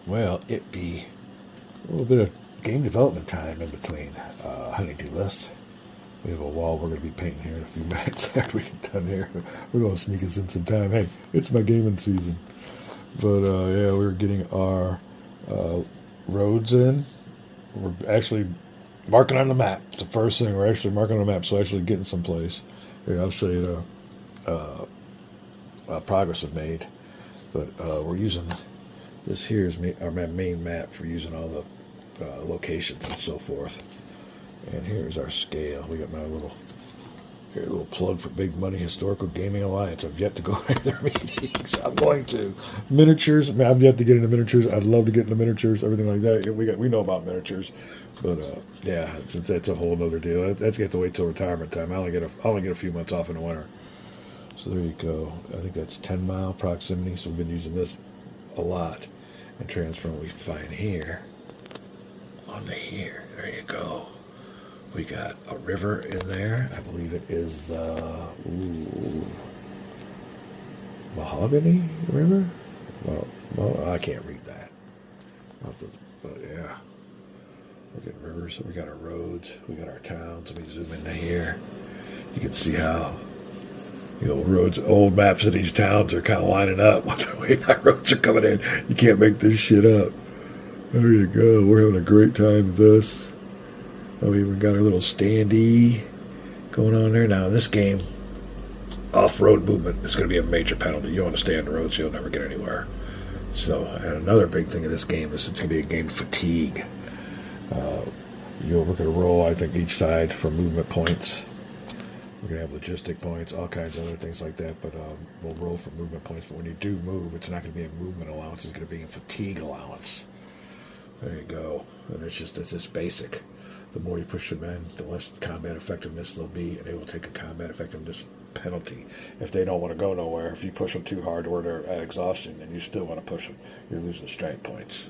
Well, it be a little bit of game development time in between honeydew lists. We have a wall we're going to be painting here in a few minutes after we get done here. We're going to sneak us in some time. Hey, it's my gaming season. But yeah, we're getting our roads in. We're actually marking on the map. It's the first thing we're actually marking on the map, so actually getting someplace. Here, I'll show you the progress we've made. But we're using this here is our main map for using all the locations and so forth. And here's our scale. We got my little plug for Big Money Historical Gaming Alliance. I've yet to go to their meetings. I'm going to. Miniatures. I mean, I've yet to get into miniatures. I'd love to get into miniatures, everything like that. We know about miniatures, but yeah, it's a whole other deal. That's got to wait till retirement time. I only get a few months off in the winter. So there you go. I think that's 10-mile proximity. So we've been using this a lot and transferring what we find here onto here. There you go. We got a river in there. I believe it is Mahogany River. Well, I can't read that. But yeah, we're getting rivers. We got our roads. We got our towns. Let me zoom into here. You can see how roads, old maps of these towns are kind of lining up with the way my roads are coming in. You can't make this shit up. There you go. We're having a great time with this. Oh, we even got our little standee going on there. Now, in this game, off-road movement is going to be a major penalty. You want to stay on the roads, you'll never get anywhere. So, and another big thing in this game is it's going to be a game of fatigue. We're going to roll, I think, each side for movement points. We're going to have logistic points, all kinds of other things like that, but we'll roll for movement points. But when you do move, it's not going to be a movement allowance. It's going to be a fatigue allowance. There you go. And it's just basic. The more you push them in, the less combat effectiveness they'll be, and they will take a combat effectiveness penalty. If they don't want to go nowhere, if you push them too hard or they're at exhaustion and you still want to push them, you're losing strength points.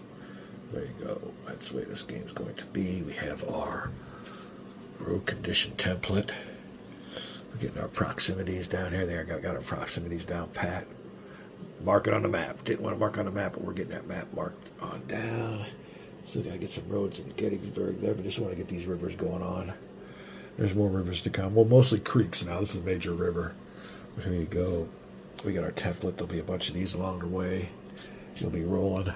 There you go. That's the way this game's going to be. We have our road condition template. We're getting our proximities down here. There, got our proximities down pat. Mark it on the map. Didn't want to mark on the map, but we're getting that map marked on down. Still got to get some roads in Gettysburg there, but just want to get these rivers going on. There's more rivers to come. Well, mostly creeks now. This is a major river. There you go. We got our template. There'll be a bunch of these along the way. You'll be rolling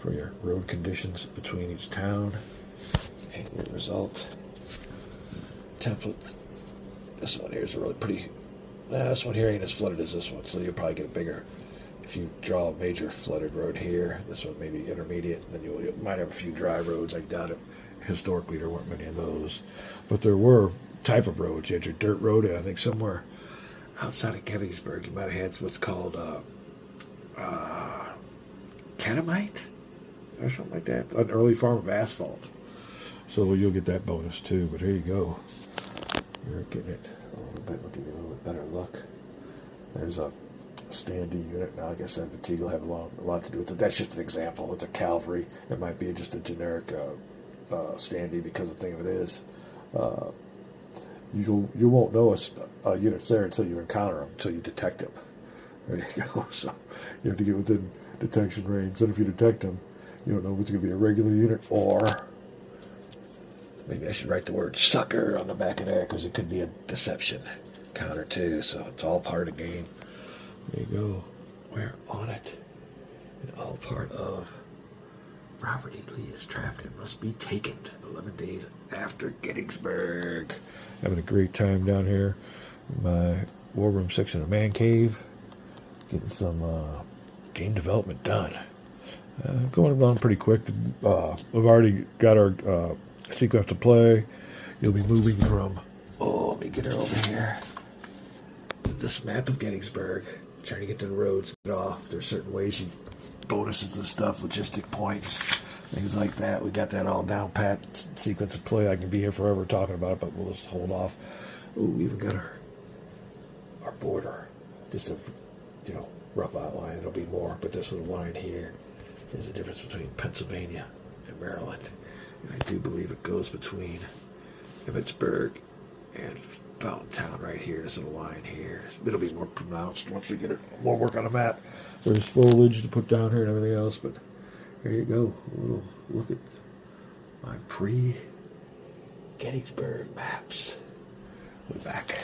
for your road conditions between each town and your result. Template. This one here is really pretty. This one here ain't as flooded as this one, so you'll probably get a bigger. If you draw a major flooded road here, this one may be intermediate, then you might have a few dry roads. I doubt it. Historically, there weren't many of those. But there were type of roads. You had your dirt road, and I think somewhere outside of Gettysburg, you might have had what's called catamite or something like that, an early form of asphalt. So you'll get that bonus too, but here you go. You're getting it a little bit. We'll give you a little bit better look. There's a standee unit. Now, like I said, fatigue will have a lot to do with it. That's just an example. It's a cavalry. It might be just a generic standee because the thing of it is, you won't know a unit's there until you encounter them, until you detect them. There you go. So you have to get within detection range. And if you detect them, you don't know if it's going to be a regular unit or maybe I should write the word sucker on the back of there because it could be a deception counter too. So it's all part of the game. There you go. We're on it. And all part of Robert E. Lee is trapped and must be taken 11 days after Gettysburg. Having a great time down here in my war room section of Man Cave. Getting some game development done. Going along pretty quick. We've already got our sequence to play. You'll be moving from, let me get her over here. This map of Gettysburg. Trying to get to the roads, get off. There's certain ways bonuses and stuff, logistic points, things like that. We got that all down pat. Sequence of play. I can be here forever talking about it, but we'll just hold off. Ooh, we even got our border. Just a rough outline. It'll be more, but this little line here is the difference between Pennsylvania and Maryland. And I do believe it goes between Emmitsburg and Fountain Town right here. This little line here. It'll be more pronounced once we get it more work on the map. There's foliage to put down here and everything else, but there you go. A little look at my pre-Gettysburg maps. We're back.